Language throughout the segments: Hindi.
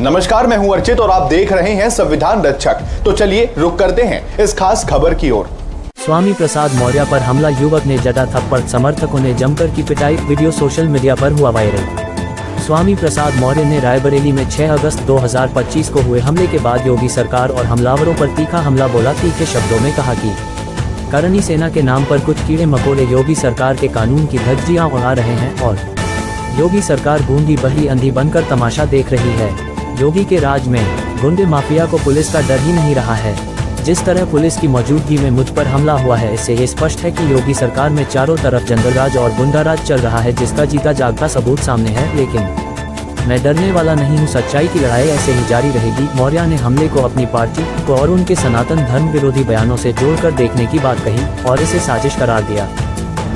नमस्कार, मैं हूं अर्चित और आप देख रहे हैं संविधान रक्षक। तो चलिए रुक करते हैं इस खास खबर की ओर। स्वामी प्रसाद मौर्य पर हमला, युवक ने जड़ा थप्पड़, समर्थकों ने जमकर की पिटाई, वीडियो सोशल मीडिया पर हुआ वायरल। स्वामी प्रसाद मौर्य ने रायबरेली में 6 अगस्त 2025 को हुए हमले के बाद योगी सरकार और हमलावरों पर तीखा हमला बोला। तीखे शब्दों में कहा कि करनी सेना के नाम पर कुछ कीड़े मकोड़े योगी सरकार के कानून की धज्जियां उड़ा रहे हैं और योगी सरकार गूंगी बहरी अंधी बनकर तमाशा देख रही है। योगी के राज में गुंडे माफिया को पुलिस का डर ही नहीं रहा है। जिस तरह पुलिस की मौजूदगी में मुझ पर हमला हुआ है, इससे ये स्पष्ट है कि योगी सरकार में चारों तरफ जंगलराज और गुंडाराज चल रहा है, जिसका जीता जागता सबूत सामने है। लेकिन मैं डरने वाला नहीं हूँ, सच्चाई की लड़ाई ऐसे ही जारी रहेगी। मौर्य ने हमले को अपनी पार्टी को और उनके सनातन धर्म विरोधी बयानों से जोड़कर देखने की बात कही और इसे साजिश करार दिया।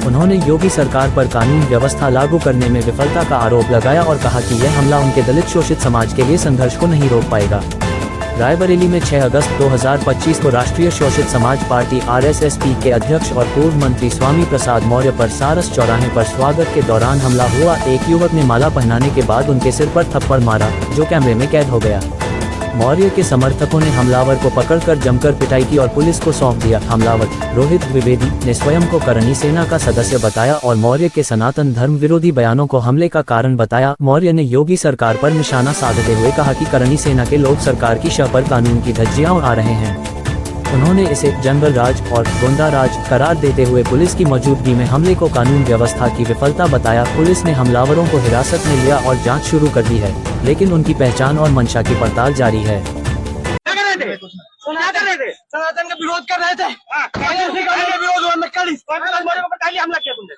उन्होंने योगी सरकार पर कानून व्यवस्था लागू करने में विफलता का आरोप लगाया और कहा कि यह हमला उनके दलित शोषित समाज के लिए संघर्ष को नहीं रोक पाएगा। रायबरेली में 6 अगस्त 2025 को राष्ट्रीय शोषित समाज पार्टी RSSP के अध्यक्ष और पूर्व मंत्री स्वामी प्रसाद मौर्य पर सारस चौराहे पर स्वागत के दौरान हमला हुआ। एक युवक ने माला पहनाने के बाद उनके सिर पर थप्पड़ मारा, जो कैमरे में कैद हो गया। मौर्य के समर्थकों ने हमलावर को पकड़कर जमकर पिटाई की और पुलिस को सौंप दिया। हमलावर रोहित द्विवेदी ने स्वयं को करनी सेना का सदस्य बताया और मौर्य के सनातन धर्म विरोधी बयानों को हमले का कारण बताया। मौर्य ने योगी सरकार पर निशाना साधते हुए कहा कि करनी सेना के लोग सरकार की शह पर कानून की धज्जियां उड़ा रहे हैं। उन्होंने इसे जंगल राज और गुंडा राज करार देते हुए पुलिस की मौजूदगी में हमले को कानून व्यवस्था की विफलता बताया। पुलिस ने हमलावरों को हिरासत में लिया और जांच शुरू कर दी है, लेकिन उनकी पहचान और मंशा की पड़ताल जारी है। क्या कर रहे थे? सनातन का विरोध कर रहे थे। हमला किया तुमने?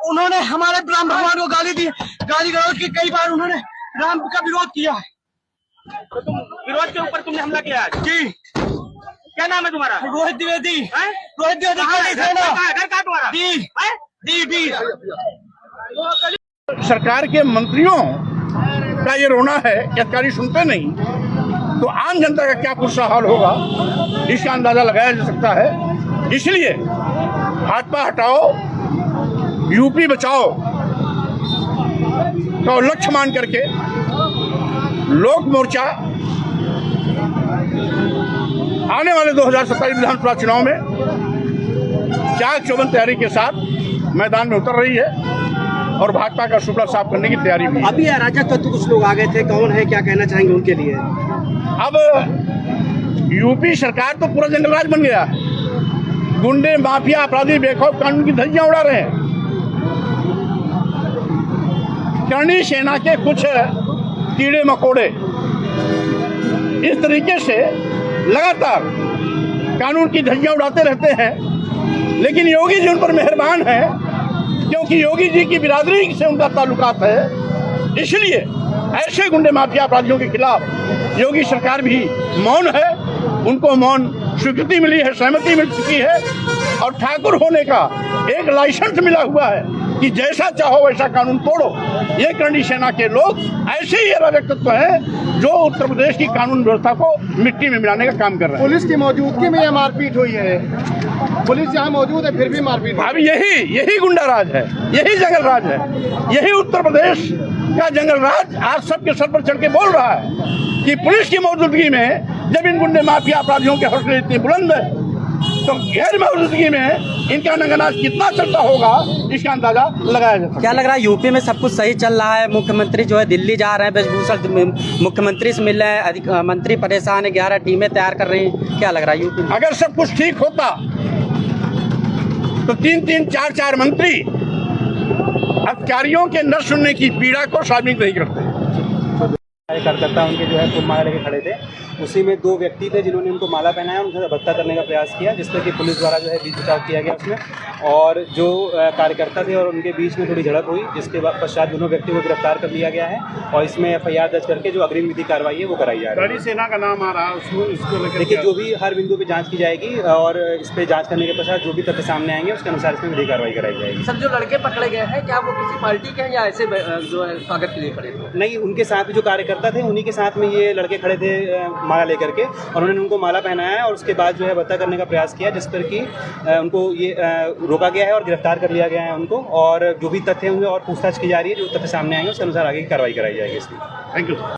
उन्होंने हमारे राम भगवान को गाली दी, गाली गलौज की कई बार उन्होंने राम का विरोध किया है। तो तुम विरोध के ऊपर तुमने हमला किया है? जी। क्या नाम है तुम्हारा? रोहित द्विवेदी। रोहित घर कहाँ तुम्हारा? सरकार के मंत्रियों का ये रोना है कि अधिकारी सुनते नहीं, तो आम जनता का क्या बुरा हाल होगा, इसका अंदाजा लगाया जा सकता है। इसलिए भाजपा हटाओ यूपी बचाओ का लक्ष्य मान करके लोक मोर्चा आने वाले 2027 विधानसभा चुनाव में चाक चौबंद तैयारी के साथ मैदान में उतर रही है और भाजपा का सुपड़ा साफ करने की तैयारी भी है। अभी अराजक तत्व कुछ लोग आ गए थे, कौन है, क्या कहना चाहेंगे उनके लिए? अब यूपी सरकार तो पूरा जंगलराज बन गया है। गुंडे माफिया अपराधी बेखौफ कानून की धज्जियां उड़ा रहे हैं। करनी सेना के कुछ कीड़े मकोड़े इस तरीके से लगातार कानून की धज्जियां उड़ाते रहते हैं, लेकिन योगी जी उन पर मेहरबान है, क्योंकि योगी जी की बिरादरी से उनका ताल्लुकात है। इसलिए ऐसे गुंडे माफिया अपराधियों के खिलाफ योगी सरकार भी मौन है। उनको मौन स्वीकृति मिली है, सहमति मिल चुकी है और ठाकुर होने का एक लाइसेंस मिला हुआ है कि जैसा चाहो वैसा कानून तोड़ो। ये करनी सेना के लोग ऐसे ही अराजक तत्व हैं जो उत्तर प्रदेश की कानून व्यवस्था को मिट्टी में मिलाने का काम कर रहे हैं। पुलिस की मौजूदगी में यह मारपीट हुई है। पुलिस यहाँ मौजूद है फिर भी मारपीट। अब यही गुंडा राज है, यही जंगल राज है, यही उत्तर प्रदेश का जंगल राज आज सबके सर पर चढ़ के बोल रहा है कि पुलिस की मौजूदगी में जब इन गुंडे माफिया अपराधियों के हौसले इतने बुलंद है, तो गैर मौजूदगी में इनका नंगनाच कितना चलता होगा, इसका अंदाजा लगाया जा सकता है। क्या लग रहा है, यूपी में सब कुछ सही चल रहा है? मुख्यमंत्री जो है दिल्ली जा रहे हैं, ब्रजभूषण मुख्यमंत्री से मिल रहे हैं, मंत्री परेशान है, 11 टीमें तैयार कर रही हैं। क्या लग रहा है यूपी में? अगर सब कुछ ठीक होता तो 3-3, 4-4 मंत्री अधिकारियों के न सुनने की पीड़ा को साबित नहीं करते। कार्यकर्ता उनके जो है फूल माला लेके खड़े थे, उसी में 2 व्यक्ति थे जिन्होंने उनको माला पहनाया, उनका हत्या करने का प्रयास किया, जिस पर कि पुलिस द्वारा जो है बीच बचाव किया गया उसमें, और जो कार्यकर्ता थे और उनके बीच में थोड़ी झड़प हुई, जिसके पश्चात दोनों व्यक्तियों को गिरफ्तार कर लिया गया है और इसमें FIR दर्ज करके जो अग्रिम विधि कार्रवाई है वो कराई जा रही है। करनी सेना का नाम आ रहा है, उसको देखिए जो भी हर बिंदु पे जांच की जाएगी और इस पे जांच करने के पश्चात जो भी तथ्य सामने आएंगे उसके अनुसार इसमें विधि कार्रवाई कराई जाएगी। सर, जो लड़के पकड़े गए हैं क्या वो किसी पार्टी के हैं या ऐसे जो है स्वागत के लिए खड़े थे? नहीं, उनके साथ जो कार्यकर्ता थे उन्हीं के साथ में ये लड़के खड़े थे माला लेकर के, और उन्होंने उनको माला पहनाया और उसके बाद जो है हत्या करने का प्रयास किया, जिस पर कि उनको ये रोका गया है और गिरफ्तार कर लिया गया है उनको, और जो भी तथ्य होंगे और पूछताछ की जा रही है, जो तथ्य सामने आएंगे उसके अनुसार आगे की कार्रवाई कराई जाएगी इसकी। Thank you.